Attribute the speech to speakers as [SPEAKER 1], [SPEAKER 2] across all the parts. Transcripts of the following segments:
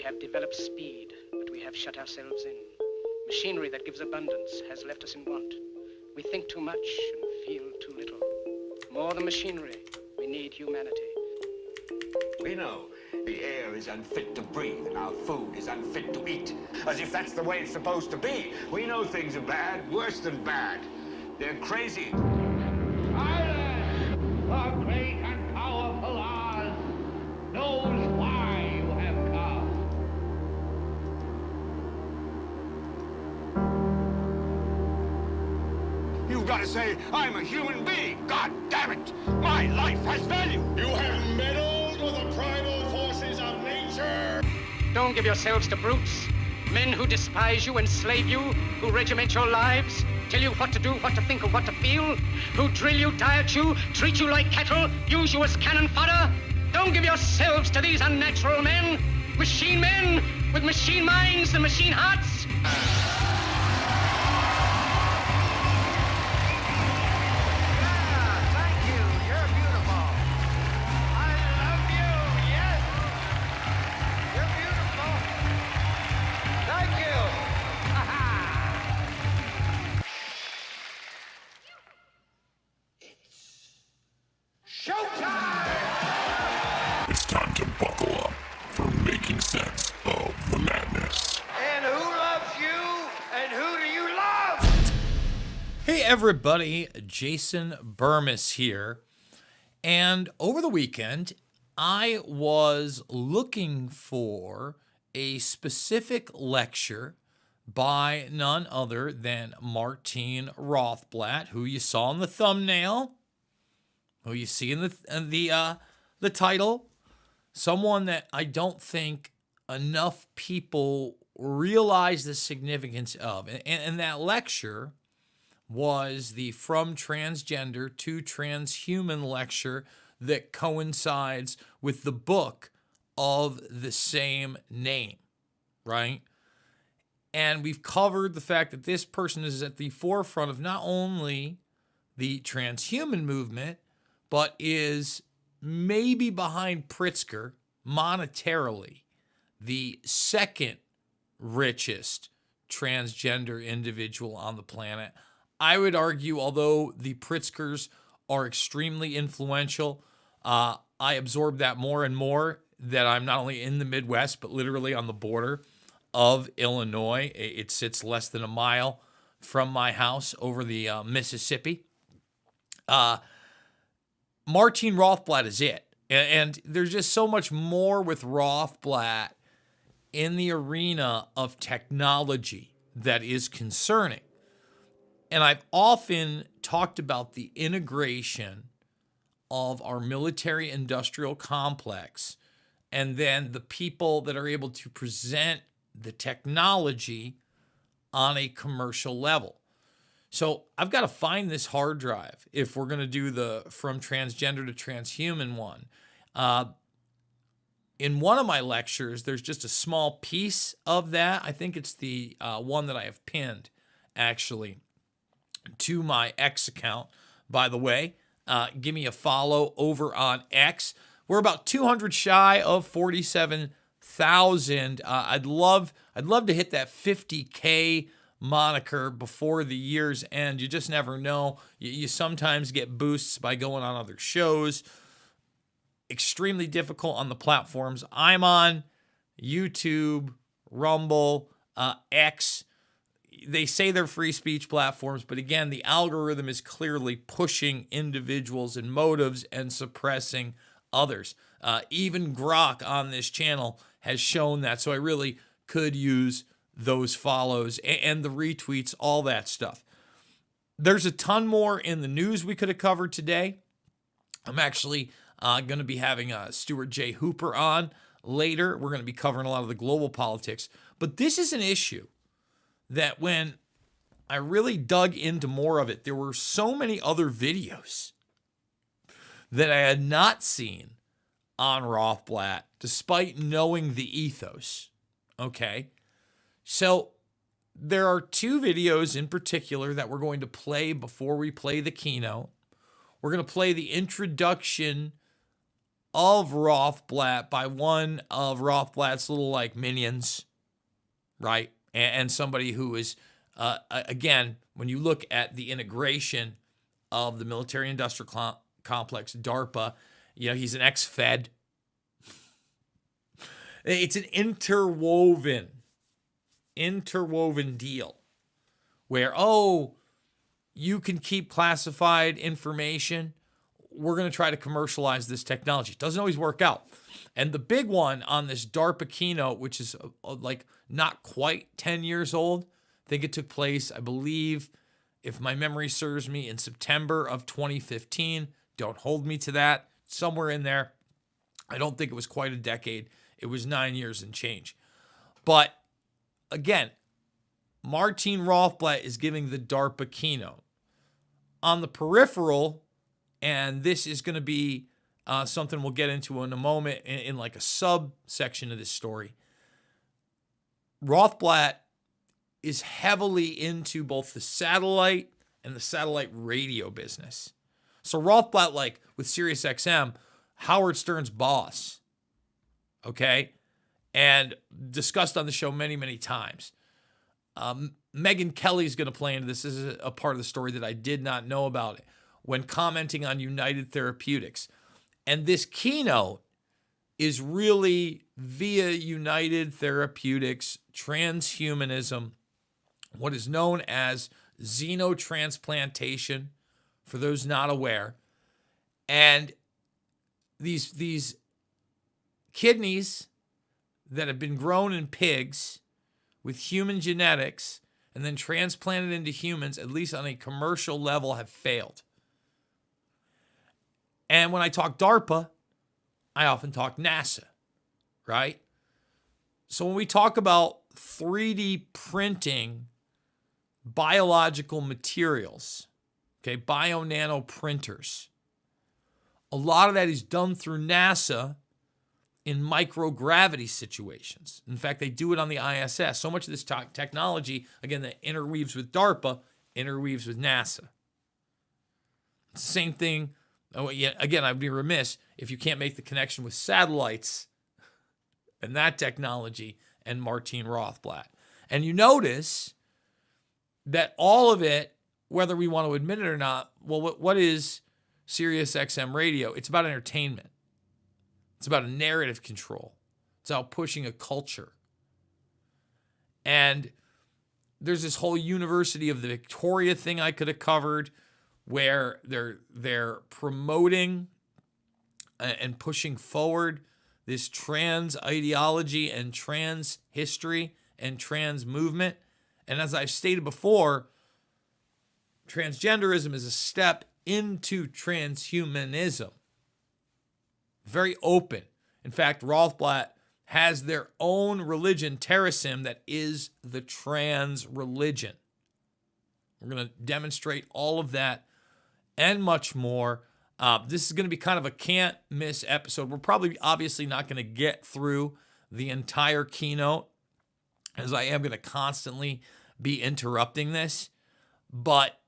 [SPEAKER 1] We have developed speed, but we have shut ourselves in. Machinery that gives abundance has left us in want. We think too much and feel too little. More than machinery, we need humanity.
[SPEAKER 2] We know the air is unfit to breathe and our food is unfit to eat. As if that's the way it's supposed to be. We know things are bad, worse than bad. They're crazy.
[SPEAKER 3] Silence! The great and powerful Oz knows why you have come.
[SPEAKER 2] You've got to say, I'm a human being. God damn it. My life has value.
[SPEAKER 4] You have meddled with the primal forces of nature.
[SPEAKER 1] Don't give yourselves to brutes, men who despise you, enslave you, who regiment your lives, tell you what to do, what to think, or what to feel, who drill you, diet you, treat you like cattle, use you as cannon fodder. Don't give yourselves to these unnatural men with machine minds and machine hearts.
[SPEAKER 5] It's time to buckle up for making sense of the madness.
[SPEAKER 3] And who loves you? And who do you love?
[SPEAKER 6] Hey everybody, Jason Bermas here. And over the weekend, I was looking for a specific lecture by none other than Martine Rothblatt, who you saw in the thumbnail, who you see in the title, someone that I don't think enough people realize the significance of. And that lecture was the From Transgender to Transhuman lecture that coincides with the book of the same name, right? And we've covered the fact that this person is at the forefront of not only the transhuman movement, but is maybe behind Pritzker monetarily the second richest transgender individual on the planet. I would argue, although the Pritzkers are extremely influential, I absorb that more and more, that I'm not only in the Midwest, but literally on the border of Illinois. It sits less than a mile from my house over the Mississippi. Martine Rothblatt is it. And there's just so much more with Rothblatt in the arena of technology that is concerning. And I've often talked about the integration of our military-industrial complex and then the people that are able to present the technology on a commercial level. So I've got to find this hard drive if we're going to do the From Transgender to Transhuman one. In one of my lectures, there's just a small piece of that. I think it's the one that I have pinned, actually, to my X account. By the way, give me a follow over on X. We're about 200 shy of 47,000. I'd love to hit that 50K moniker before the year's end. You just never know. You sometimes get boosts by going on other shows. Extremely difficult on the platforms I'm on: YouTube, Rumble, X. They say they're free speech platforms, but again, the algorithm is clearly pushing individuals and motives and suppressing others. Even Grok on this channel has shown that, so I really could use those follows and the retweets, all that stuff. There's a ton more in the news we could have covered today. I'm actually going to be having Stuart J. Hooper on later. We're going to be covering a lot of the global politics. But this is an issue that when I really dug into more of it, there were so many other videos that I had not seen on Rothblatt, despite knowing the ethos. Okay? So there are two videos in particular that we're going to play before we play the keynote. We're going to play the introduction of Rothblatt by one of Rothblatt's little like minions, right? And somebody who is, again, when you look at the integration of the military-industrial complex, DARPA, he's an ex-Fed. It's an interwoven deal where, you can keep classified information. We're going to try to commercialize this technology. It doesn't always work out. And the big one on this DARPA keynote, which is like not quite 10 years old, I think it took place, I believe, if my memory serves me, in September of 2015. Don't hold me to that. Somewhere in there. I don't think it was quite a decade. It was 9 years and change. But again, Martine Rothblatt is giving the DARPA keynote. On the peripheral, and this is going to be something we'll get into in a moment in like a subsection of this story, Rothblatt is heavily into both the satellite and the satellite radio business. So Rothblatt, like with SiriusXM, Howard Stern's boss, okay, and discussed on the show many, many times. Megyn Kelly's going to play into this. This is a part of the story that I did not know about it when commenting on United Therapeutics. And this keynote is really via United Therapeutics transhumanism, what is known as xenotransplantation, for those not aware. And these kidneys that have been grown in pigs with human genetics and then transplanted into humans, at least on a commercial level, have failed. And when I talk DARPA, I often talk NASA, right? So when we talk about 3D printing biological materials, okay, bio-nano printers, a lot of that is done through NASA in microgravity situations. In fact, they do it on the ISS. So much of this technology, again, that interweaves with DARPA, interweaves with NASA. Same thing. Again, I'd be remiss if you can't make the connection with satellites and that technology and Martine Rothblatt. And you notice that all of it, whether we want to admit it or not, well, what is SiriusXM radio? It's about entertainment. It's about a narrative control. It's about pushing a culture. And there's this whole University of the Victoria thing I could have covered where they're promoting and pushing forward this trans ideology and trans history and trans movement. And as I've stated before, transgenderism is a step into transhumanism. Very open. In fact, Rothblatt has their own religion, Terrasim, that is the trans religion. We're going to demonstrate all of that and much more. This is going to be kind of a can't miss episode. We're probably obviously not going to get through the entire keynote, as I am going to constantly be interrupting this. But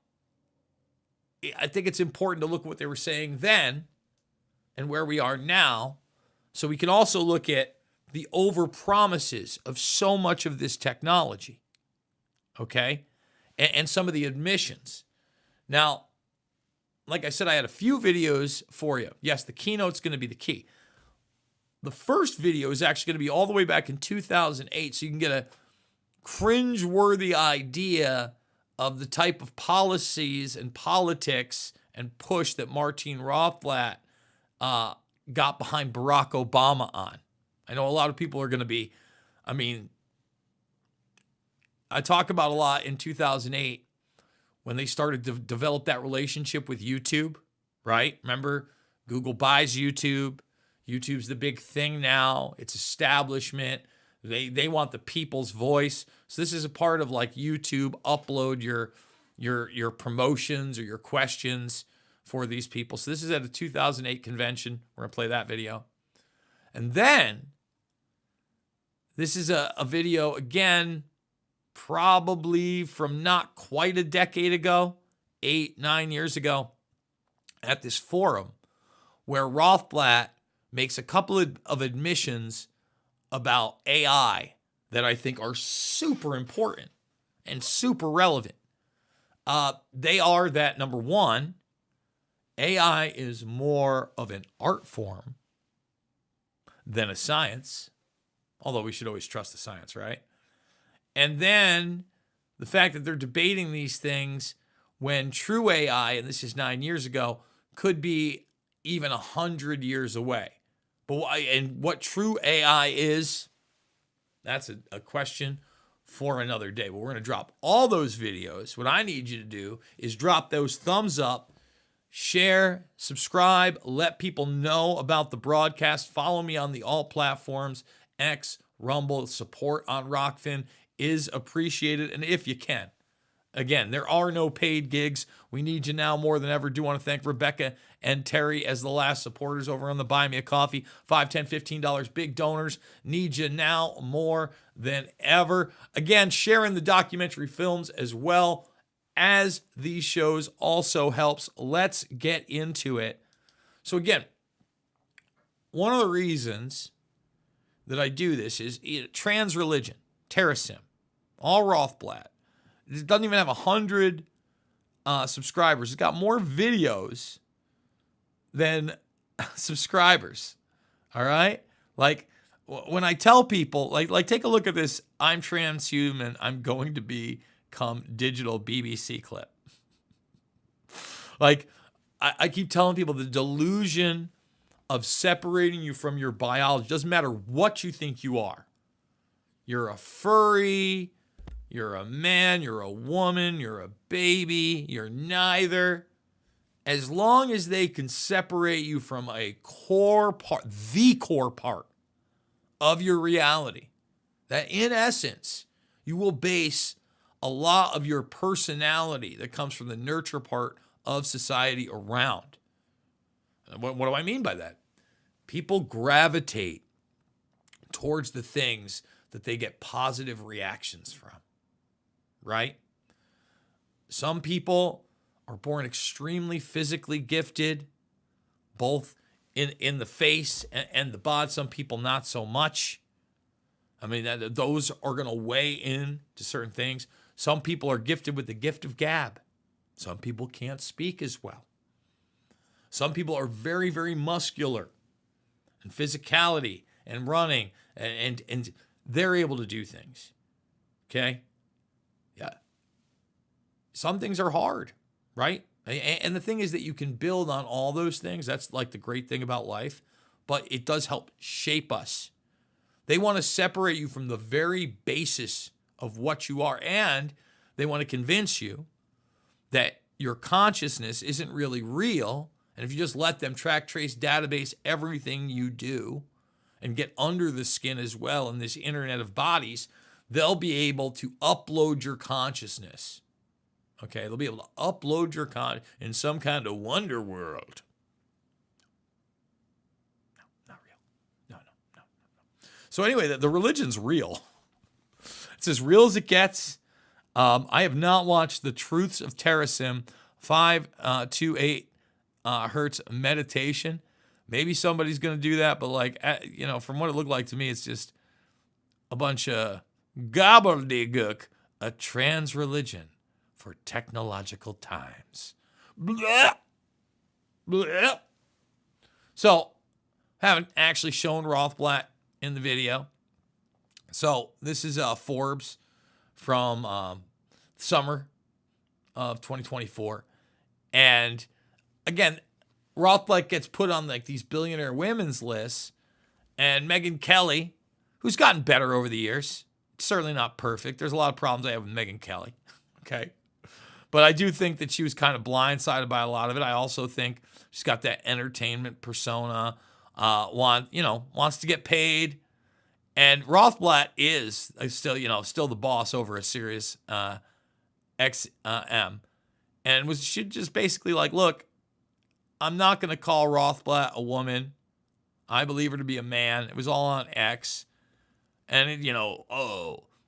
[SPEAKER 6] I think it's important to look at what they were saying then and where we are now, so we can also look at the overpromises of so much of this technology, okay? And some of the admissions. Now, like I said, I had a few videos for you. Yes, the keynote's going to be the key. The first video is actually going to be all the way back in 2008, so you can get a cringe-worthy idea of the type of policies and politics and push that Martine Rothblatt got behind Barack Obama on. I know a lot of people are going to be, I talk about a lot in 2008 when they started to develop that relationship with YouTube, right? Remember, Google buys YouTube. YouTube's the big thing now. It's establishment. They want the people's voice. So this is a part of like YouTube. Upload your promotions or your questions for these people. So this is at a 2008 convention. We're going to play that video. And then this is a video, again, probably from not quite a decade ago, 8-9 years ago, at this forum where Rothblatt makes a couple of admissions about AI that I think are super important and super relevant. They are that, number one, AI is more of an art form than a science, although we should always trust the science, right? And then the fact that they're debating these things when true AI, and this is 9 years ago, could be even 100 years away. But what true AI is, that's a question for another day. But we're going to drop all those videos. What I need you to do is drop those thumbs up, share, subscribe, let people know about the broadcast. Follow me on the all platforms, X, Rumble. Support on Rockfin is appreciated. And if you can, again, there are no paid gigs. We need you now more than ever. Do want to thank Rebecca and Terry as the last supporters over on the Buy Me a Coffee. $5, $10, $15 big donors. Need you now more than ever. Again, sharing the documentary films as well as these shows also helps. Let's get into it. So again, one of the reasons that I do this is trans religion, Terrasim, all Rothblatt. It doesn't even have 100 subscribers. It's got more videos than subscribers. All right? Like, when I tell people, like take a look at this, I'm transhuman, I'm going to become digital BBC clip. Like, I keep telling people the delusion of separating you from your biology. Doesn't matter what you think you are. You're a furry, you're a man, you're a woman, you're a baby, you're neither. As long as they can separate you from a core part, the core part of your reality, that in essence, you will base a lot of your personality that comes from the nurture part of society around. What do I mean by that? People gravitate towards the things that they get positive reactions from, right? Some people are born extremely physically gifted, both in the face and the body. Some people not so much. I mean, those are going to weigh in to certain things. Some people are gifted with the gift of gab. Some people can't speak as well. Some people are very, very muscular and physicality and running, and they're able to do things. Okay? Yeah. Some things are hard, right? And the thing is that you can build on all those things. That's like the great thing about life. But it does help shape us. They want to separate you from the very basis of what you are. And they want to convince you that your consciousness isn't really real. And if you just let them track, trace, database everything you do and get under the skin as well in this internet of bodies, they'll be able to upload your consciousness. Okay, they'll be able to upload your in some kind of wonder world. No, not real. No. So anyway, the religion's real. It's as real as it gets. I have not watched The Truths of Terrasim 528 hertz meditation. Maybe somebody's going to do that, but from what it looked like to me, it's just a bunch of gobbledygook, a trans religion for technological times. Blah. Blah. So, haven't actually shown Rothblatt in the video. So, this is Forbes from summer of 2024. And again, Rothblatt gets put on like these billionaire women's lists, and Megyn Kelly, who's gotten better over the years, certainly not perfect. There's a lot of problems I have with Megyn Kelly. Okay. But I do think that she was kind of blindsided by a lot of it. I also think she's got that entertainment persona, wants to get paid. And Rothblatt is still the boss over a Sirius XM. And should just basically like, look, I'm not going to call Rothblatt a woman. I believe her to be a man. It was all on X. And,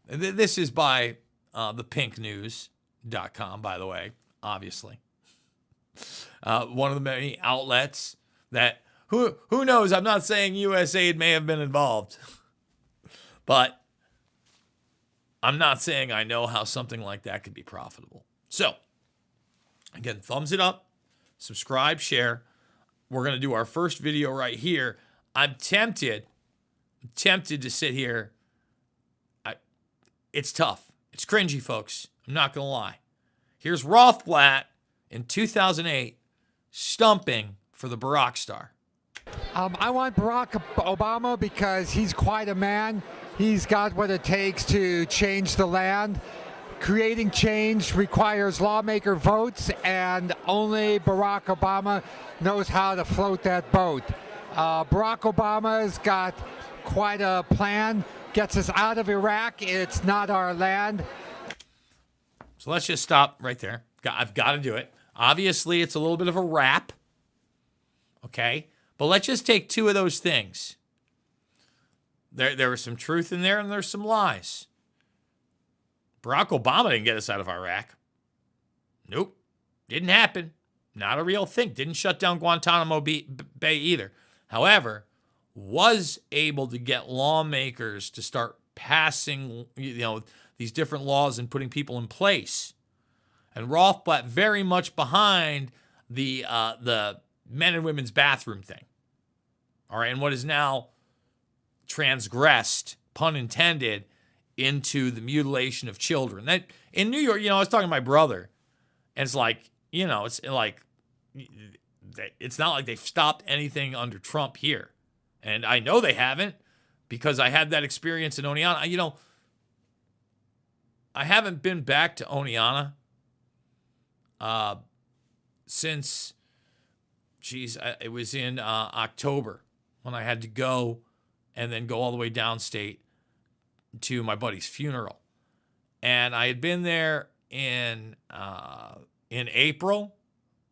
[SPEAKER 6] this is by thepinknews.com, by the way, obviously. One of the many outlets that who knows? I'm not saying USAID may have been involved, but I'm not saying I know how something like that could be profitable. So, again, thumbs it up, subscribe, share. We're going to do our first video right here. I'm tempted to sit here. It's tough. It's cringy, folks. I'm not going to lie. Here's Rothblatt in 2008 stumping for the Barack star.
[SPEAKER 7] I want Barack Obama because he's quite a man. He's got what it takes to change the land. Creating change requires lawmaker votes, and only Barack Obama knows how to float that boat. Barack Obama's got quite a plan. Gets us out of Iraq. It's not our land.
[SPEAKER 6] So let's just stop right there. I've got to do it. Obviously, it's a little bit of a rap. Okay? But let's just take two of those things. There was some truth in there, and there's some lies. Barack Obama didn't get us out of Iraq. Nope. Didn't happen. Not a real thing. Didn't shut down Guantanamo Bay either. However, was able to get lawmakers to start passing, these different laws and putting people in place. And Rothblatt very much behind the men and women's bathroom thing. All right, and what is now transgressed, pun intended, into the mutilation of children. That in New York, I was talking to my brother, and it's like, it's not like they've stopped anything under Trump here. And I know they haven't, because I had that experience in Oneonta. I haven't been back to Oneonta since, it was in October when I had to go and then go all the way downstate to my buddy's funeral. And I had been there in April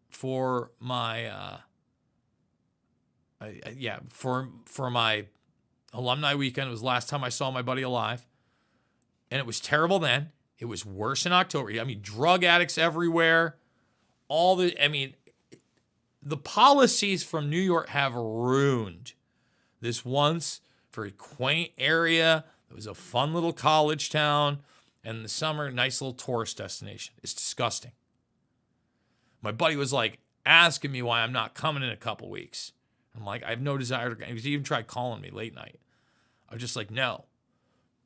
[SPEAKER 6] for my for my alumni weekend. It was the last time I saw my buddy alive. And it was terrible then. It was worse in October. I mean, drug addicts everywhere. The policies from New York have ruined this once very quaint area. It was a fun little college town. And in the summer, nice little tourist destination. It's disgusting. My buddy was like asking me why I'm not coming in a couple weeks. I'm like, I have no desire to. He even tried calling me late night. I was just like, no.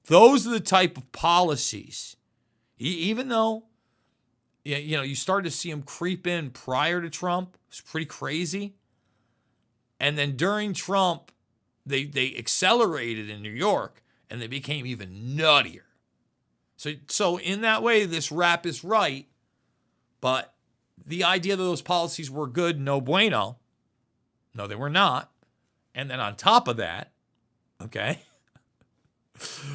[SPEAKER 6] Those are the type of policies. Even though, you started to see them creep in prior to Trump. It was pretty crazy. And then during Trump, they accelerated in New York, and they became even nuttier. So in that way, this rap is right. But the idea that those policies were good, no bueno. No, they were not. And then on top of that, okay,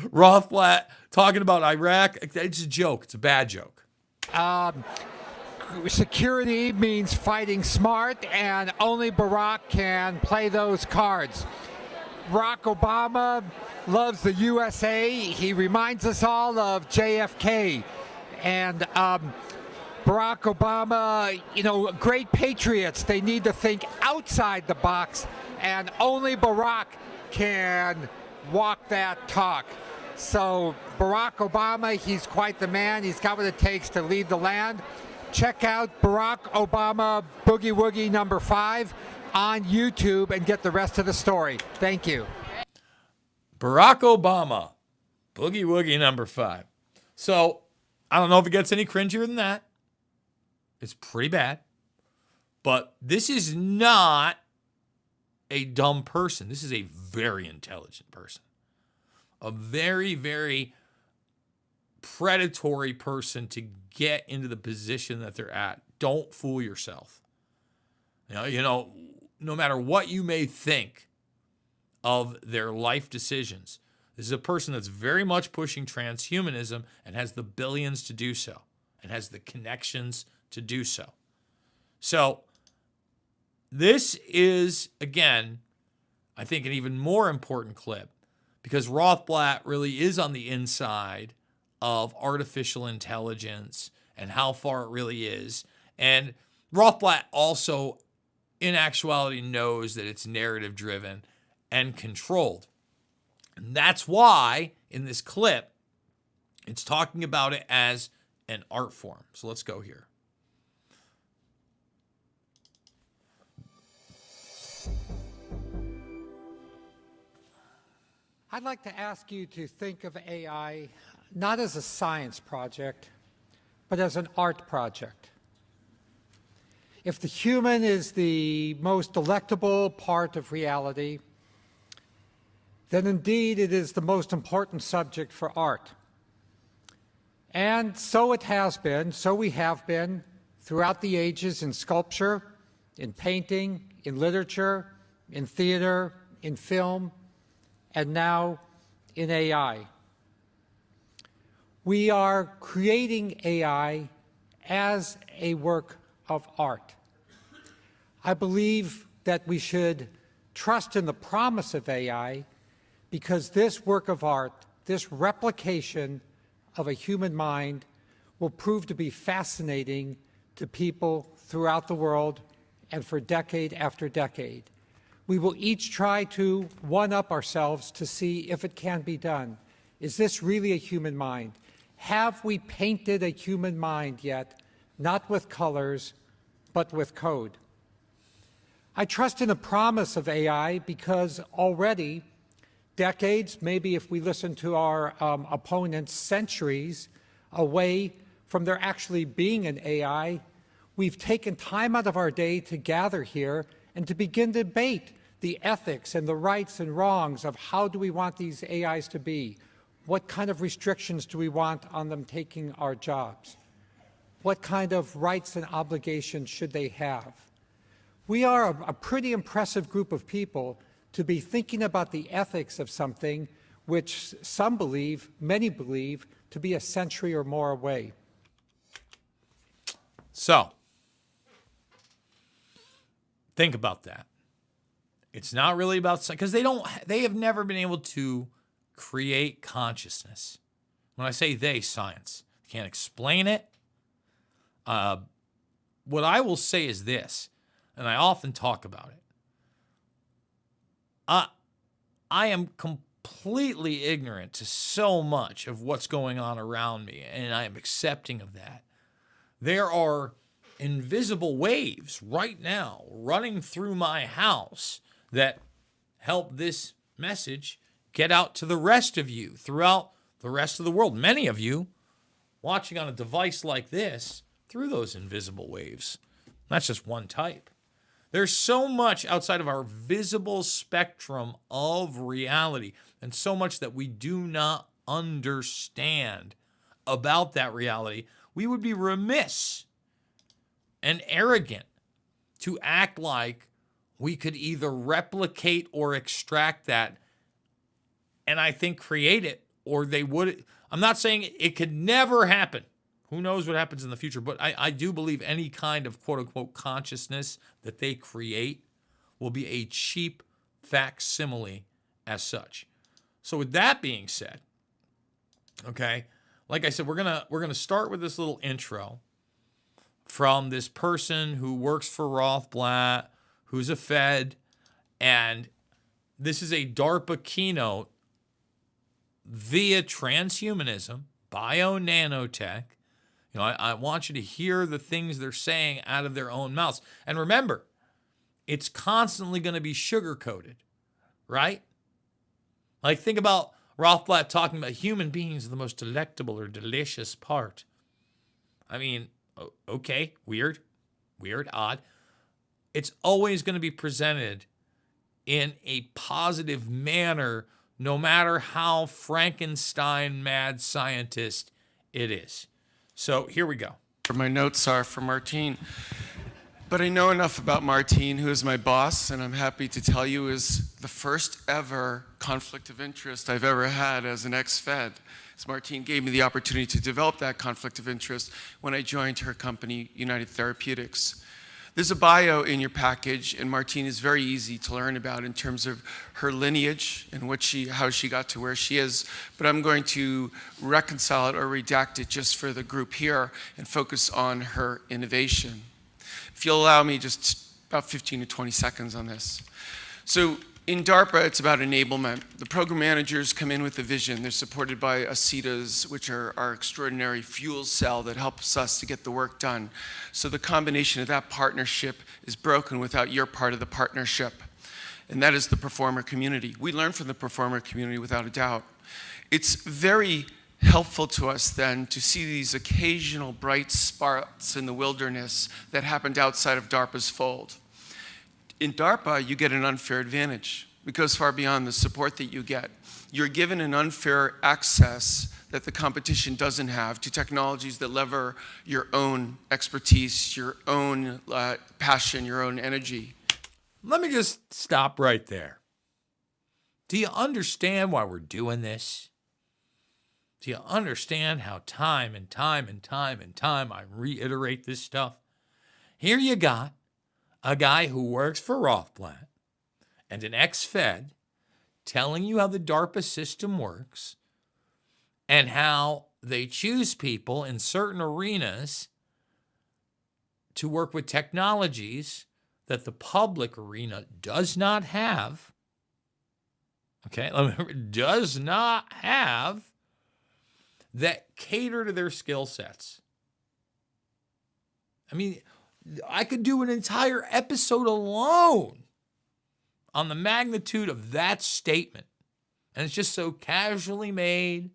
[SPEAKER 6] Rothblatt talking about Iraq. It's a joke. It's a bad joke.
[SPEAKER 7] Security means fighting smart, and only Barack can play those cards. Barack Obama loves the USA. He reminds us all of JFK. And Barack Obama, great patriots. They need to think outside the box, and only Barack can walk that talk. So Barack Obama, he's quite the man. He's got what it takes to lead the land. Check out Barack Obama Boogie Woogie #5 on YouTube and get the rest of the story. Thank you.
[SPEAKER 6] Barack Obama Boogie Woogie #5. So I don't know if it gets any cringier than that. It's pretty bad. But this is not a dumb person. This is a very intelligent person. A very, very predatory person to get into the position that they're at. Don't fool yourself. No matter what you may think of their life decisions, this is a person that's very much pushing transhumanism and has the billions to do so and has the connections to do so. So this is, again, I think an even more important clip because Rothblatt really is on the inside of artificial intelligence and how far it really is. And Rothblatt also in actuality knows that it's narrative driven and controlled. And that's why in this clip, it's talking about it as an art form. So let's go here.
[SPEAKER 7] I'd like to ask you to think of AI not as a science project, but as an art project. If the human is the most delectable part of reality, then indeed it is the most important subject for art. And so it has been, so we have been throughout the ages in sculpture, in painting, in literature, in theater, in film, and now in AI. We are creating AI as a work of art. I believe that we should trust in the promise of AI because this work of art, this replication of a human mind, will prove to be fascinating to people throughout the world and for decade after decade. We will each try to one-up ourselves to see if it can be done. Is this really a human mind? Have we painted a human mind yet, not with colors, but with code? I trust in the promise of AI because already decades, maybe if we listen to our opponents, centuries away from there actually being an AI, we've taken time out of our day to gather here and to begin to debate the ethics and the rights and wrongs of how do we want these AIs to be? What kind of restrictions do we want on them taking our jobs? What kind of rights and obligations should they have? We are a pretty impressive group of people to be thinking about the ethics of something which some believe, many believe, to be a century or more away.
[SPEAKER 6] So, think about that. It's not really about, because they have never been able to create consciousness. When I say they, science. Can't explain it. What I will say is this, and I often talk about it. I am completely ignorant to so much of what's going on around me, and I am accepting of that. There are invisible waves right now running through my house that help this message get out to the rest of you throughout the rest of the world. Many of you watching on a device like this through those invisible waves. That's just one type. There's so much outside of our visible spectrum of reality and so much that we do not understand about that reality. We would be remiss and arrogant to act like we could either replicate or extract that and I think create it, or they would. I'm not saying it could never happen. Who knows what happens in the future, but I do believe any kind of quote-unquote consciousness that they create will be a cheap facsimile as such. So with that being said, okay, like I said, we're gonna start with this little intro from this person who works for Rothblatt, who's a Fed, and this is a DARPA keynote via transhumanism, bio-nanotech. You know, I want you to hear the things they're saying out of their own mouths. And remember, it's constantly going to be sugar-coated, right? Like, think about Rothblatt talking about human beings are the most delectable or delicious part. I mean, okay, weird, odd. It's always going to be presented in a positive manner, no matter how Frankenstein mad scientist it is. So here we go.
[SPEAKER 8] My notes are for Martine. But I know enough about Martine, who is my boss, and I'm happy to tell you is the first ever conflict of interest I've ever had as an ex-Fed. So Martine gave me the opportunity to develop that conflict of interest when I joined her company, United Therapeutics. There's a bio in your package, and Martine is very easy to learn about in terms of her lineage and how she got to where she is. But I'm going to reconcile it or redact it just for the group here and focus on her innovation. If you'll allow me just about 15 to 20 seconds on this. So in DARPA, it's about enablement. The program managers come in with a vision. They're supported by ACETAs, which are our extraordinary fuel cell that helps us to get the work done. So the combination of that partnership is broken without your part of the partnership. And that is the performer community. We learn from the performer community without a doubt. It's very helpful to us then to see these occasional bright spots in the wilderness that happened outside of DARPA's fold. In DARPA, you get an unfair advantage. It goes far beyond the support that you get. You're given an unfair access that the competition doesn't have to technologies that lever your own expertise, your own passion, your own energy.
[SPEAKER 6] Let me just stop right there. Do you understand why we're doing this? Do you understand how time and time and time and time I reiterate this stuff? Here you got a guy who works for Rothblatt and an ex-Fed telling you how the DARPA system works and how they choose people in certain arenas to work with technologies that the public arena does not have. Okay, does not have that cater to their skill sets. I mean, I could do an entire episode alone on the magnitude of that statement. And it's just so casually made,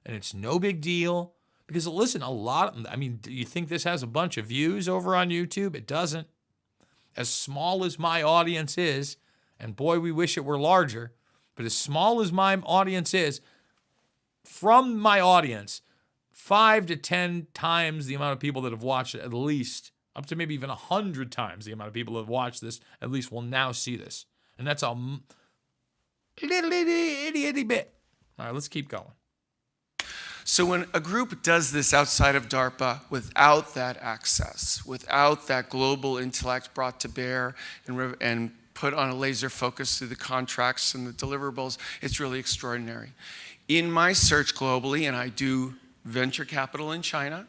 [SPEAKER 6] and it's no big deal. Because listen, do you think this has a bunch of views over on YouTube? It doesn't. As small as my audience is, and boy, we wish it were larger, but as small as my audience is, from my audience, 5 to 10 times the amount of people that have watched it, at least, up to maybe even 100 times the amount of people that have watched this, at least will now see this. And that's a little itty bit. All right, let's keep going.
[SPEAKER 8] So when a group does this outside of DARPA without that access, without that global intellect brought to bear and put on a laser focus through the contracts and the deliverables, it's really extraordinary. In my search globally, and I do venture capital in China,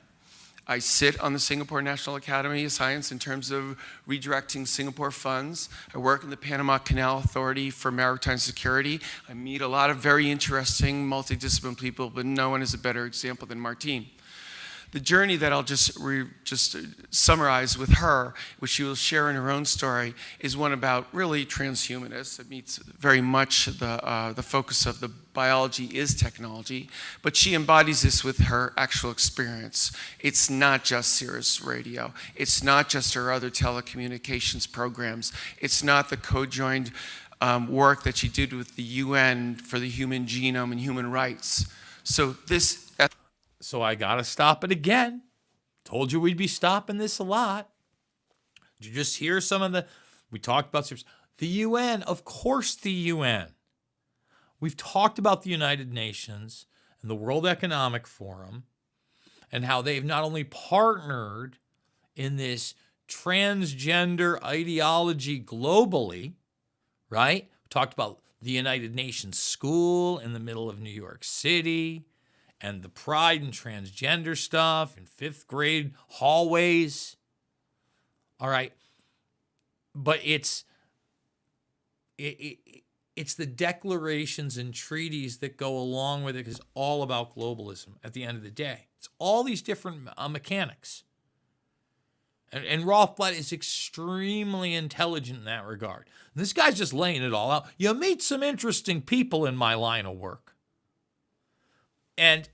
[SPEAKER 8] I sit on the Singapore National Academy of Science in terms of redirecting Singapore funds. I work in the Panama Canal Authority for Maritime Security. I meet a lot of very interesting multidisciplinary people, but no one is a better example than Martine. The journey that I'll just summarize with her, which she will share in her own story, is one about really transhumanists. It meets very much the focus of the biology is technology, but she embodies this with her actual experience. It's not just Sirius Radio. It's not just her other telecommunications programs. It's not the co-joined work that she did with the UN for the human genome and human rights.
[SPEAKER 6] So I got to stop it again. Told you we'd be stopping this a lot. Did you just hear some of we talked about the UN, of course the UN. We've talked about the United Nations and the World Economic Forum and how they've not only partnered in this transgender ideology globally, right? We talked about the United Nations School in the middle of New York City, and the pride and transgender stuff in 5th grade hallways. All right. But it's the declarations and treaties that go along with it. It's all about globalism at the end of the day. It's all these different mechanics. And Rothblatt is extremely intelligent in that regard. And this guy's just laying it all out. You meet some interesting people in my line of work. And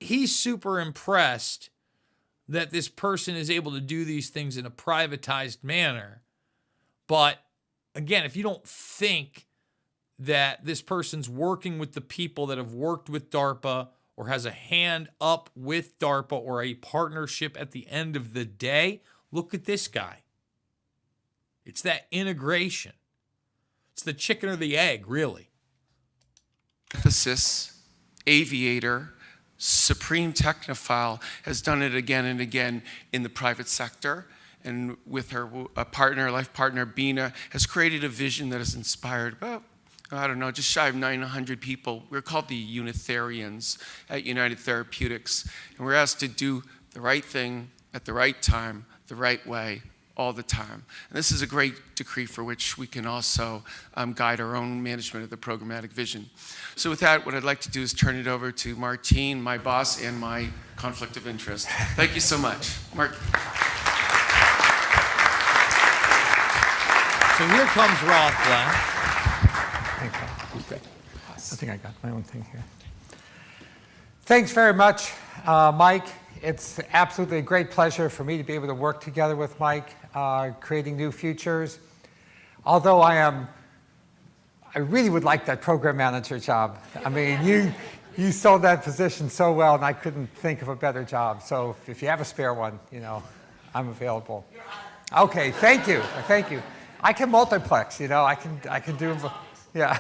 [SPEAKER 6] he's super impressed that this person is able to do these things in a privatized manner. But again, if you don't think that this person's working with the people that have worked with DARPA or has a hand up with DARPA or a partnership at the end of the day, look at this guy. It's that integration. It's the chicken or the egg, really.
[SPEAKER 8] Emphasis, aviator, supreme technophile, has done it again and again in the private sector. And with her life partner, Bina, has created a vision that has inspired about, I don't know, just shy of 900 people. We're called the Unitharians at United Therapeutics. And we're asked to do the right thing at the right time, the right way, all the time. And this is a great decree for which we can also guide our own management of the programmatic vision. So with that, what I'd like to do is turn it over to Martine, my boss and my conflict of interest. Thank you so much. Mark.
[SPEAKER 6] So here comes Rothblatt.
[SPEAKER 7] Thank you. I think I got my own thing here. Thanks very much, Mike. It's absolutely a great pleasure for me to be able to work together with Mike, creating new futures. Although I really would like that program manager job. I mean, you sold that position so well, and I couldn't think of a better job. So if you have a spare one, I'm available. Okay, thank you. Thank you. I can multiplex, I can do, yeah.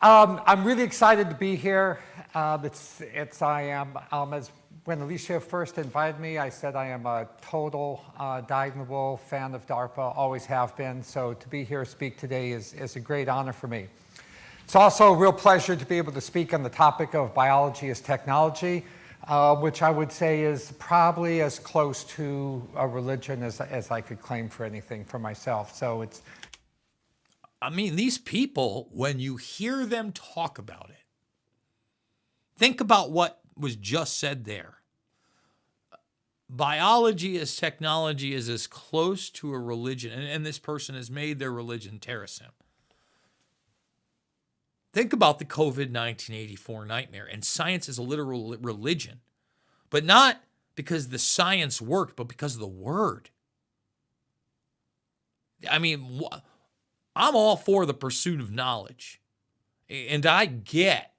[SPEAKER 7] I'm really excited to be here. When Alicia first invited me, I said I am a total dyed-in-the-wool fan of DARPA, always have been. So to be here, speak today is a great honor for me. It's also a real pleasure to be able to speak on the topic of biology as technology, which I would say is probably as close to a religion as I could claim for anything for myself. So it's...
[SPEAKER 6] I mean, these people, when you hear them talk about it, think about what was just said there. Biology as technology is as close to a religion, and this person has made their religion terrorism. Think about the COVID 1984 nightmare, and science is a literal religion, but not because the science worked, but because of the word. I mean, I'm all for the pursuit of knowledge, and I get,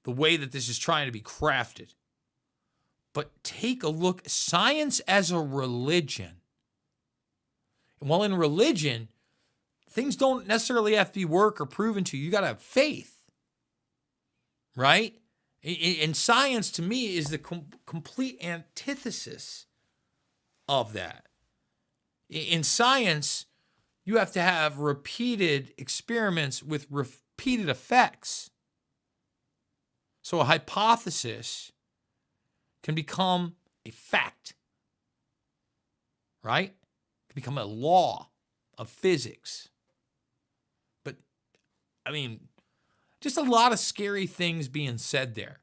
[SPEAKER 6] the way that this is trying to be crafted. But take a look, science as a religion. Well, in religion, things don't necessarily have to be work or proven to you. You got to have faith, right? And science, to me, is the complete antithesis of that. In science, you have to have repeated experiments with repeated effects. So a hypothesis can become a fact, right? It can become a law of physics. But, I mean, just a lot of scary things being said there.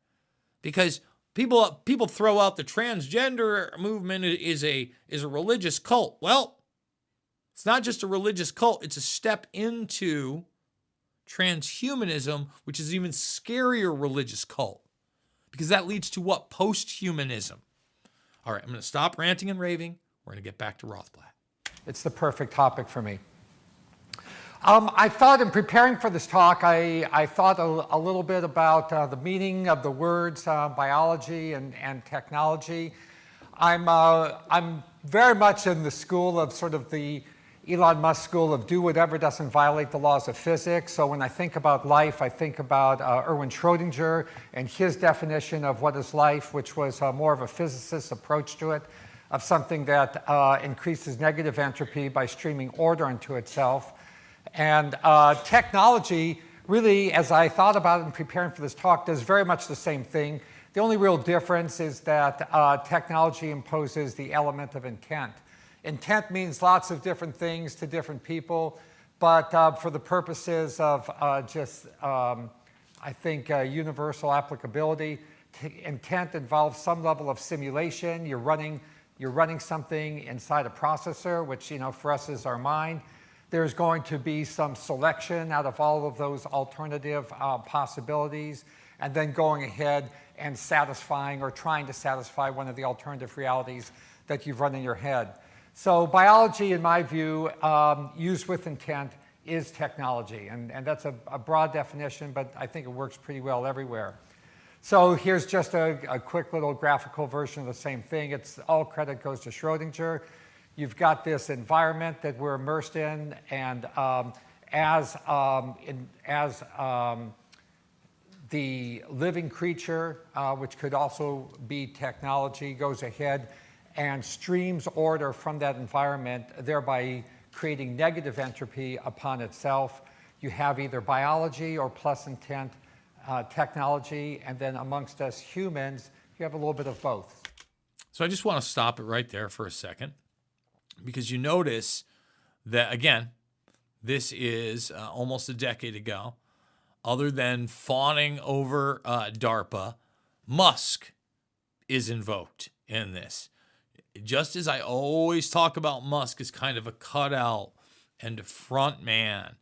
[SPEAKER 6] Because people throw out the transgender movement is a religious cult. Well, it's not just a religious cult. It's a step into transhumanism, which is an even scarier religious cult, because that leads to what? Post-humanism. All right, I'm going to stop ranting and raving. We're going to get back to Rothblatt.
[SPEAKER 7] It's the perfect topic for me. I thought in preparing for this talk, I thought a little bit about the meaning of the words biology and technology. I'm very much in the school of sort of the Elon Musk school of do whatever doesn't violate the laws of physics. So when I think about life, I think about Erwin Schrödinger and his definition of what is life, which was more of a physicist's approach to it, of something that increases negative entropy by streaming order into itself. And technology, really, as I thought about it in preparing for this talk, does very much the same thing. The only real difference is that technology imposes the element of intent. Intent means lots of different things to different people, but for the purposes of I think, universal applicability, intent involves some level of simulation. You're running something inside a processor, which for us is our mind. There's going to be some selection out of all of those alternative possibilities, and then going ahead and satisfying or trying to satisfy one of the alternative realities that you've run in your head. So biology, in my view, used with intent, is technology. And that's a broad definition, but I think it works pretty well everywhere. So here's just a quick little graphical version of the same thing. It's all credit goes to Schrödinger. You've got this environment that we're immersed in, and as the living creature, which could also be technology, goes ahead and streams order from that environment, thereby creating negative entropy upon itself. You have either biology or plus intent technology, and then amongst us humans, You have a little bit of both.
[SPEAKER 6] So I just want to stop it right there for a second, because you notice that, again, this is almost a decade ago. Other than fawning over DARPA, Musk is invoked in this. Just as I always talk about Musk as kind of a cutout and a front man,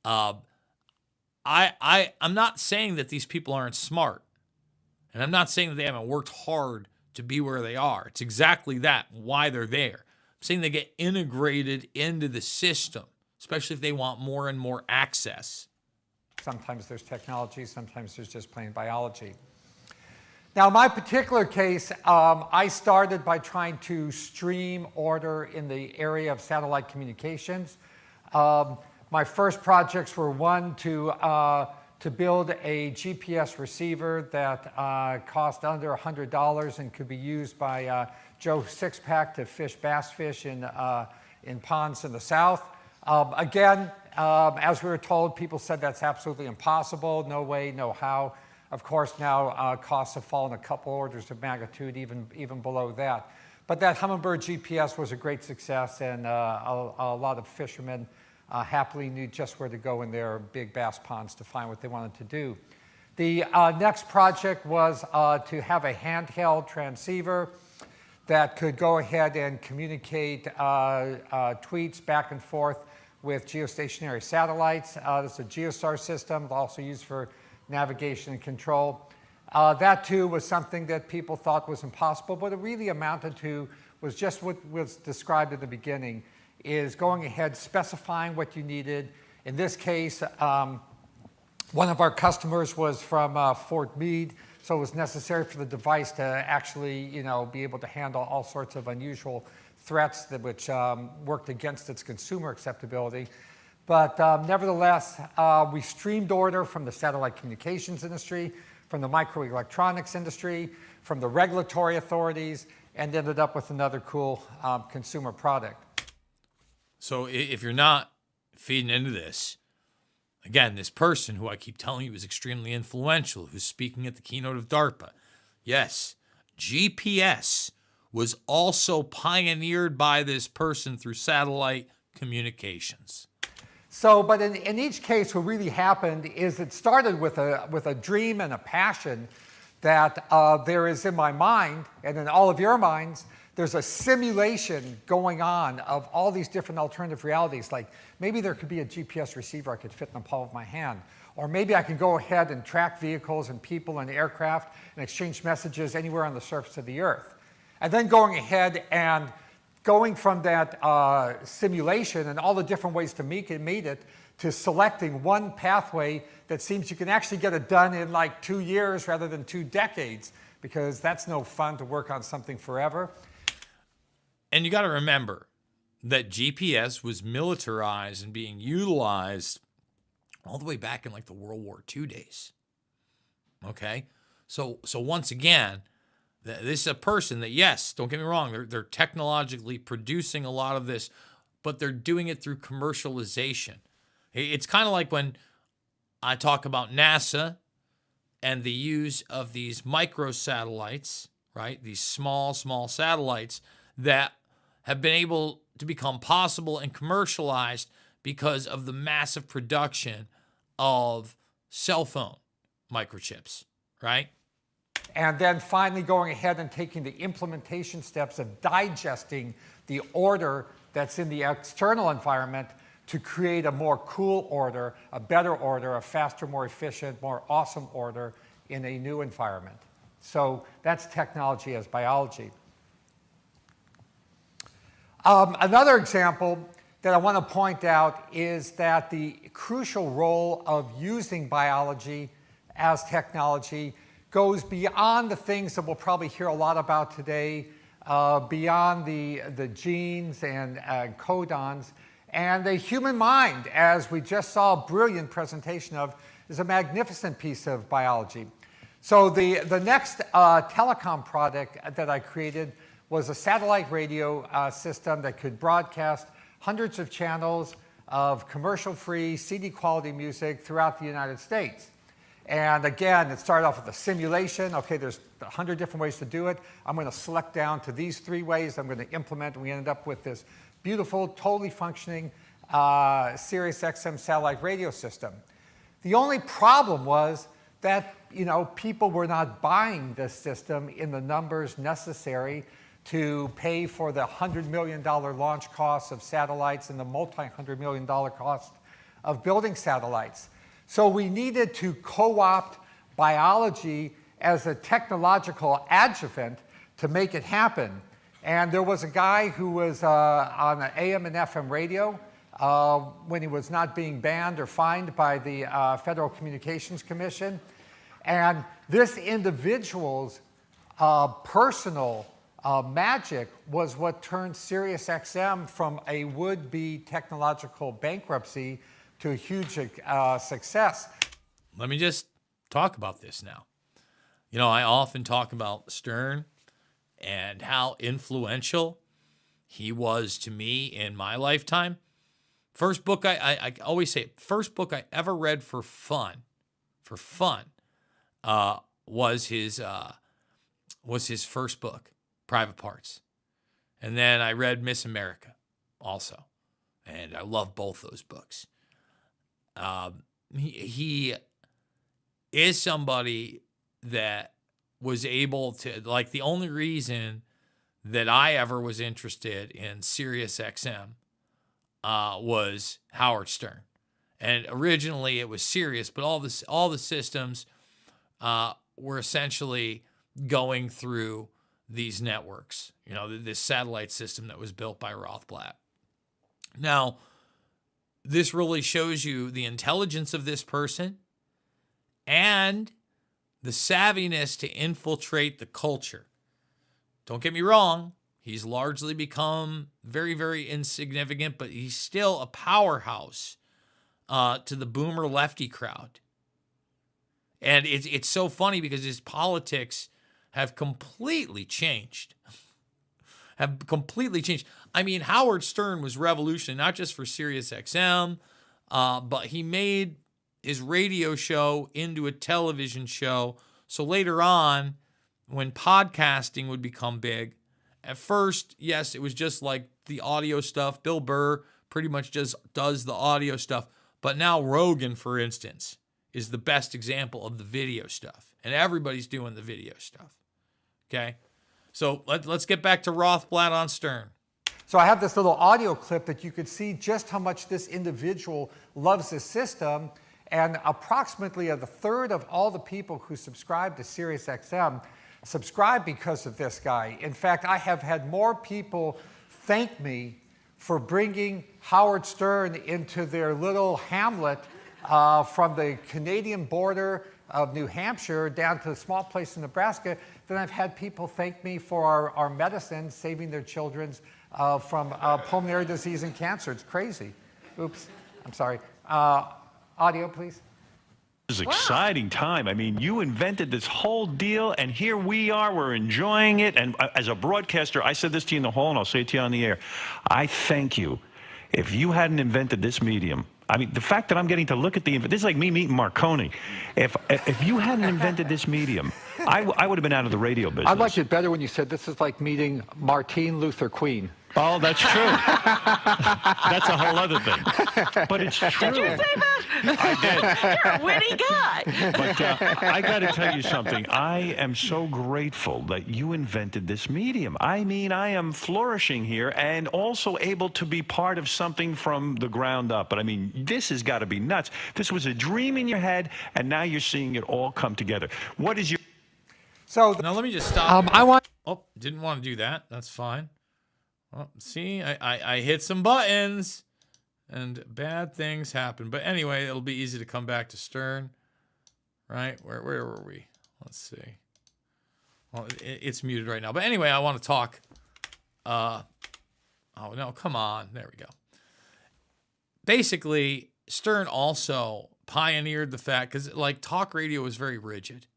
[SPEAKER 6] I'm not saying that these people aren't smart. And I'm not saying that they haven't worked hard to be where they are. It's exactly that, why they're there. I'm saying they get integrated into the system, especially if they want more and more access.
[SPEAKER 7] Sometimes there's technology, sometimes there's just plain biology. Now, in my particular case, I started by trying to stream order in the area of satellite communications. My first projects were one to build a GPS receiver that cost under $100 and could be used by Joe Sixpack to fish bass fish in ponds in the South. Again, as we were told, people said that's absolutely impossible, no way, no how. Of course, now costs have fallen a couple orders of magnitude, even below that. But that Humminbird GPS was a great success, and a lot of fishermen happily knew just where to go in their big bass ponds to find what they wanted to do. The next project was to have a handheld transceiver that could go ahead and communicate tweets back and forth with geostationary satellites. This is a GeoStar system, also used for navigation and control. That too was something that people thought was impossible, but it really amounted to was just what was described at the beginning, is going ahead, specifying what you needed. In this case, one of our customers was from Fort Meade, so it was necessary for the device to actually, be able to handle all sorts of unusual threats which worked against its consumer acceptability. But nevertheless, we streamed order from the satellite communications industry, from the microelectronics industry, from the regulatory authorities, and ended up with another cool consumer product.
[SPEAKER 6] So if you're not feeding into this, again, this person who I keep telling you is extremely influential, who's speaking at the keynote of DARPA, yes, GPS was also pioneered by this person through satellite communications.
[SPEAKER 7] So, but in each case, what really happened is it started with a dream and a passion that there is in my mind and in all of your minds. There's a simulation going on of all these different alternative realities. Like maybe there could be a GPS receiver I could fit in the palm of my hand. Or maybe I can go ahead and track vehicles and people and aircraft and exchange messages anywhere on the surface of the Earth. And then going ahead and going from that simulation and all the different ways to meet it to selecting one pathway that seems you can actually get it done in like 2 years rather than 2 decades, because that's no fun to work on something forever.
[SPEAKER 6] And you got to remember that GPS was militarized and being utilized all the way back in like the World War II days. Okay? So once again, this is a person that, yes, don't get me wrong, they're technologically producing a lot of this, but they're doing it through commercialization. It's kind of like when I talk about NASA and the use of these microsatellites, right? These small satellites that have been able to become possible and commercialized because of the massive production of cell phone microchips, right?
[SPEAKER 7] And then finally going ahead and taking the implementation steps of digesting the order that's in the external environment to create a more cool order, a better order, a faster, more efficient, more awesome order in a new environment. So that's technology as biology. Another example that I want to point out is that the crucial role of using biology as technology goes beyond the things that we'll probably hear a lot about today, beyond the genes and codons. And the human mind, as we just saw a brilliant presentation of, is a magnificent piece of biology. So the next telecom product that I created was a satellite radio system that could broadcast hundreds of channels of commercial-free, CD-quality music throughout the United States. And again, it started off with a simulation. Okay, there's 100 different ways to do it. I'm going to select down to these 3 ways. I'm going to implement. We ended up with this beautiful, totally functioning Sirius XM satellite radio system. The only problem was that people were not buying this system in the numbers necessary to pay for the $100 million launch costs of satellites and the multi-$100 million cost of building satellites. So we needed to co-opt biology as a technological adjuvant to make it happen. And there was a guy who was on an AM and FM radio when he was not being banned or fined by the Federal Communications Commission. And this individual's personal magic was what turned Sirius XM from a would-be technological bankruptcy to a huge success.
[SPEAKER 6] Let me just talk about this now. I often talk about Stern and how influential he was to me in my lifetime. First book, I always say, first book I ever read for fun, was his first book, Private Parts. And then I read Miss America also. And I love both those books. He is somebody that was able to, like, the only reason that I ever was interested in Sirius XM was Howard Stern. And originally it was Sirius, but all the systems were essentially going through these networks, this satellite system that was built by Rothblatt. Now, this really shows you the intelligence of this person and the savviness to infiltrate the culture. Don't get me wrong, he's largely become very, very insignificant, but he's still a powerhouse to the boomer lefty crowd. And it's so funny because his politics have completely changed. I mean, Howard Stern was revolutionary, not just for Sirius XM, but he made his radio show into a television show. So later on, when podcasting would become big, at first, yes, it was just like the audio stuff. Bill Burr pretty much just does the audio stuff. But now Rogan, for instance, is the best example of the video stuff. And everybody's doing the video stuff. Okay? So let's get back to Rothblatt on Stern.
[SPEAKER 7] So I have this little audio clip that you could see just how much this individual loves this system. And approximately a third of all the people who subscribe to SiriusXM subscribe because of this guy. In fact, I have had more people thank me for bringing Howard Stern into their little hamlet from the Canadian border of New Hampshire down to a small place in Nebraska than I've had people thank me for our medicine saving their children from pulmonary disease and cancer. It's crazy. Oops, I'm sorry. Audio, please.
[SPEAKER 9] This is an exciting time. I mean, you invented this whole deal, and here we are. We're enjoying it. And as a broadcaster, I said this to you in the hall, and I'll say it to you on the air. I thank you. If you hadn't invented this medium, I mean, the fact that I'm getting to look at this is like me meeting Marconi. If you hadn't invented this medium, I would have been out of the radio business.
[SPEAKER 7] I liked it better when you said this is like meeting Martine Luther Queen.
[SPEAKER 9] Oh, that's true. That's a whole other thing. But it's true.
[SPEAKER 10] Did you say that?
[SPEAKER 9] I did.
[SPEAKER 10] You're a witty guy.
[SPEAKER 9] But I got to tell you something. I am so grateful that you invented this medium. I mean, I am flourishing here and also able to be part of something from the ground up. But I mean, this has got to be nuts. This was a dream in your head, and now you're seeing it all come together. What is your...
[SPEAKER 6] So now let me just stop. Oh, didn't want to do that. That's fine. Well, see, I hit some buttons and bad things happen. But anyway, it'll be easy to come back to Stern, right? Where were we? Let's see. Well, it's muted right now. But anyway, I want to talk. Oh, no, come on. There we go. Basically, Stern also pioneered the fact, because like talk radio was very rigid.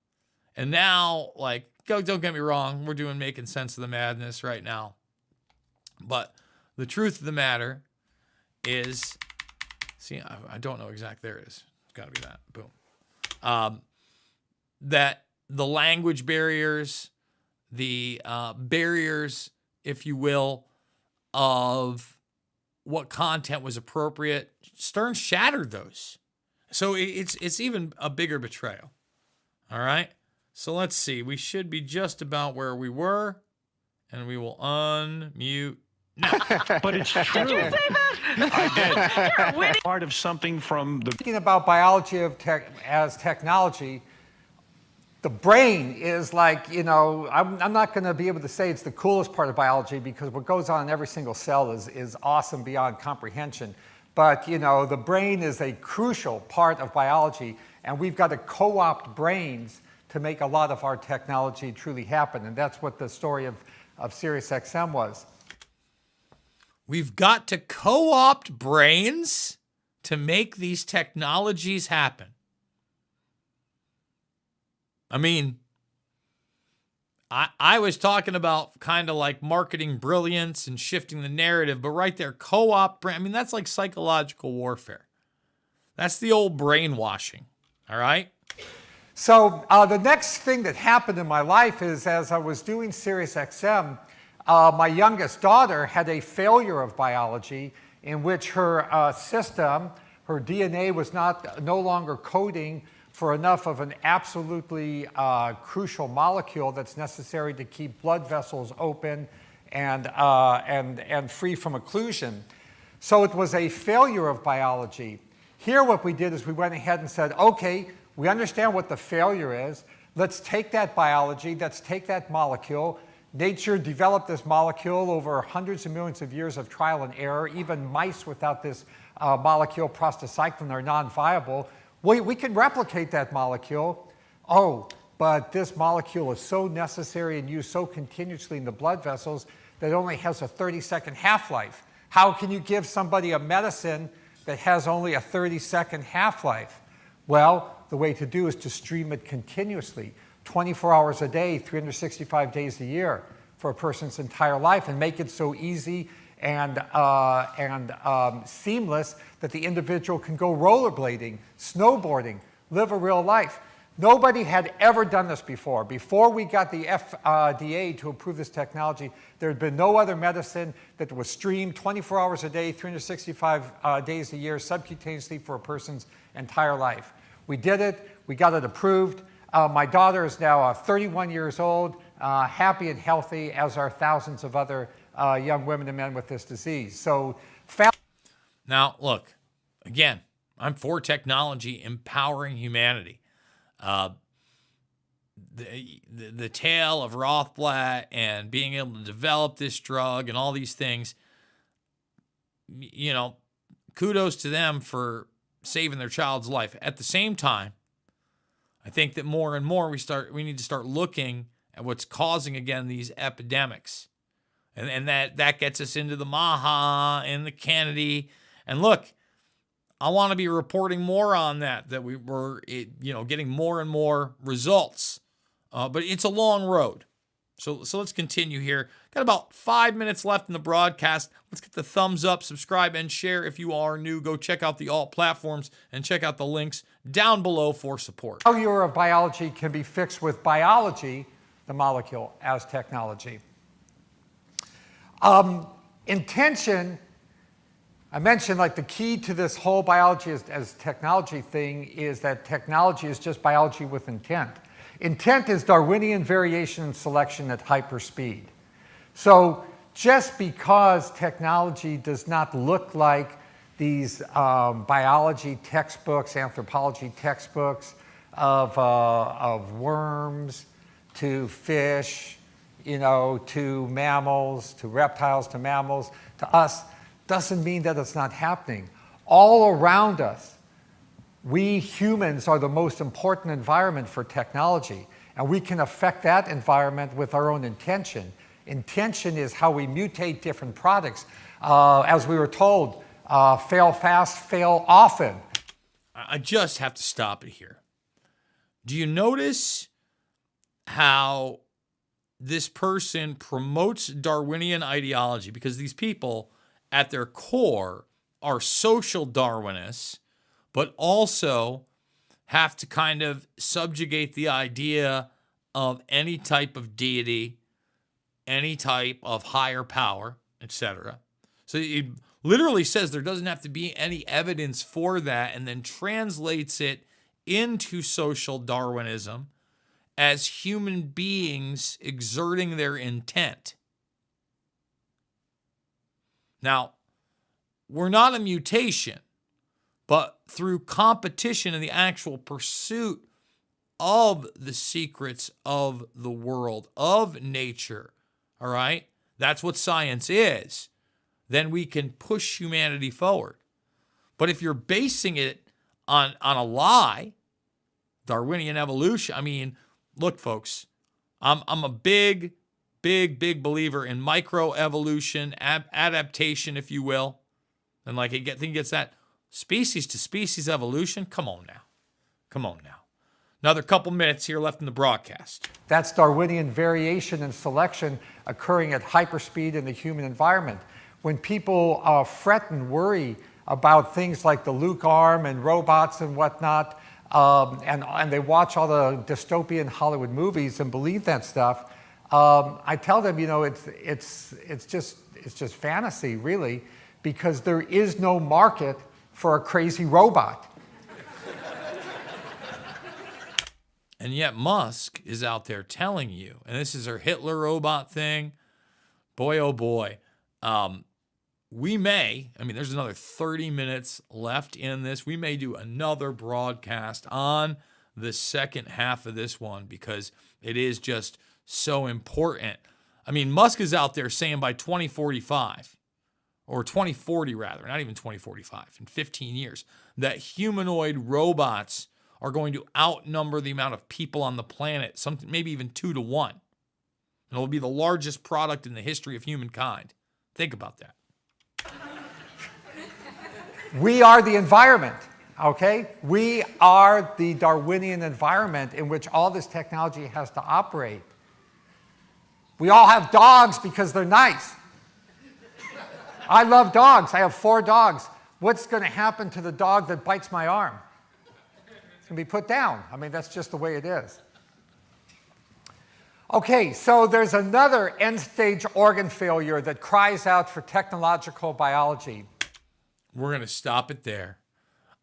[SPEAKER 6] And now, like, don't get me wrong, we're doing Making Sense of the Madness right now. But the truth of the matter is, see, I don't know exactly. There it is. It's got to be that. Boom. that the language barriers, the barriers, if you will, of what content was appropriate, Stern shattered those. So it's even a bigger betrayal. All right. So let's see. We should be just about where we were, and we will unmute. No.
[SPEAKER 9] But it's true.
[SPEAKER 10] Did you say that?
[SPEAKER 9] I did.
[SPEAKER 10] You're winning.
[SPEAKER 9] Part of something from the
[SPEAKER 7] Thinking about biology as technology, the brain is like, I'm not going to be able to say it's the coolest part of biology because what goes on in every single cell is awesome beyond comprehension. But, the brain is a crucial part of biology, and we've got to co-opt brains to make a lot of our technology truly happen. And that's what the story of SiriusXM was.
[SPEAKER 6] We've got to co-opt brains to make these technologies happen. I mean, I was talking about kind of like marketing brilliance and shifting the narrative, but right there, co-op brain, I mean, that's like psychological warfare. That's the old brainwashing, all right?
[SPEAKER 7] So the next thing that happened in my life is as I was doing SiriusXM, my youngest daughter had a failure of biology in which her system, her DNA was no longer coding for enough of an absolutely crucial molecule that's necessary to keep blood vessels open and free from occlusion. So it was a failure of biology. Here what we did is we went ahead and said, okay, we understand what the failure is. Let's take that biology, let's take that molecule. Nature developed this molecule over hundreds of millions of years of trial and error. Even mice without this molecule, prostacyclin, are non-viable. We can replicate that molecule. Oh, but this molecule is so necessary and used so continuously in the blood vessels that it only has a 30-second half-life. How can you give somebody a medicine that has only a 30-second half-life? Well, the way to do is to stream it continuously, 24 hours a day, 365 days a year for a person's entire life, and make it so easy and seamless that the individual can go rollerblading, snowboarding, live a real life. Nobody had ever done this before. Before we got the FDA to approve this technology, there had been no other medicine that was streamed 24 hours a day, 365 days a year, subcutaneously for a person's entire life. We did it. We got it approved. My daughter is now 31 years old, happy and healthy, as are thousands of other young women and men with this disease. So,
[SPEAKER 6] now, look, again, I'm for technology empowering humanity. The tale of Rothblatt and being able to develop this drug and all these things, kudos to them for saving their child's life. At the same time, I think that more and more we need to start looking at what's causing, again, these epidemics. And that gets us into the Maha and the Kennedy. And look, I want to be reporting more on that we were, getting more and more results. But it's a long road. So let's continue here. Got about 5 minutes left in the broadcast. Let's get the thumbs up, subscribe, and share. If you are new, go check out the alt platforms and check out the links down below for support.
[SPEAKER 7] Failure of biology can be fixed with biology, the molecule, as technology. Intention, I mentioned like the key to this whole biology as technology thing is that technology is just biology with intent. Intent is Darwinian variation and selection at hyperspeed. So just because technology does not look like these biology textbooks, anthropology textbooks of worms to fish, to mammals, to reptiles, to mammals, to us, doesn't mean that it's not happening. All around us, we humans are the most important environment for technology, and we can affect that environment with our own intention. Intention is how we mutate different products. As we were told, fail fast, fail often.
[SPEAKER 6] I just have to stop it here. Do you notice how this person promotes Darwinian ideology? Because these people, at their core, are social Darwinists, but also have to kind of subjugate the idea of any type of deity, any type of higher power, etc. So it literally says there doesn't have to be any evidence for that, and then translates it into social Darwinism as human beings exerting their intent. Now, we're not a mutation, but through competition and the actual pursuit of the secrets of the world, of nature, all right? That's what science is. Then we can push humanity forward. But if you're basing it on a lie, Darwinian evolution, I mean, look, folks, I'm a big believer in microevolution, adaptation, if you will. And like, I think it gets that species to species evolution. Come on now. Another couple minutes here left in the broadcast.
[SPEAKER 7] That's Darwinian variation and selection occurring at hyperspeed in the human environment. When people fret and worry about things like the Luke arm and robots and whatnot, and they watch all the dystopian Hollywood movies and believe that stuff, I tell them, it's just fantasy, really, because there is no market for a crazy robot.
[SPEAKER 6] And yet Musk is out there telling you, and this is our Hitler robot thing. Boy, oh boy. There's another 30 minutes left in this. We may do another broadcast on the second half of this one because it is just so important. I mean, Musk is out there saying by 2045, or 2040 rather, not even 2045, in 15 years, that humanoid robots are going to outnumber the amount of people on the planet, something maybe even 2 to 1. And it'll be the largest product in the history of humankind. Think about that.
[SPEAKER 7] We are the environment, okay? We are the Darwinian environment in which all this technology has to operate. We all have dogs because they're nice. I love dogs. I have 4 dogs. What's going to happen to the dog that bites my arm? It's going to be put down. I mean, that's just the way it is. Okay, so there's another end-stage organ failure that cries out for technological biology.
[SPEAKER 6] We're going to stop it there.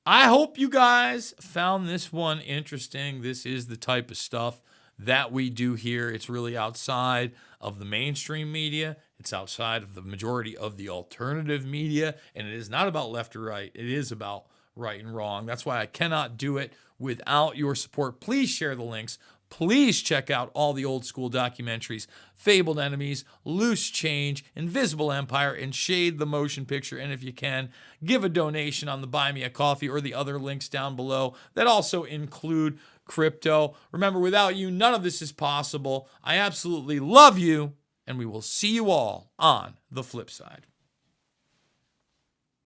[SPEAKER 6] I hope you guys found this one interesting. This is the type of stuff that we do here. It's really outside of the mainstream media. It's outside of the majority of the alternative media. And it is not about left or right. It is about right and wrong. That's why I cannot do it without your support. Please share the links. Please check out all the old school documentaries, Fabled Enemies, Loose Change, Invisible Empire, and Shade the Motion Picture. And if you can, give a donation on the Buy Me a Coffee or the other links down below that also include crypto. Remember, without you, none of this is possible. I absolutely love you, and we will see you all on the flip side.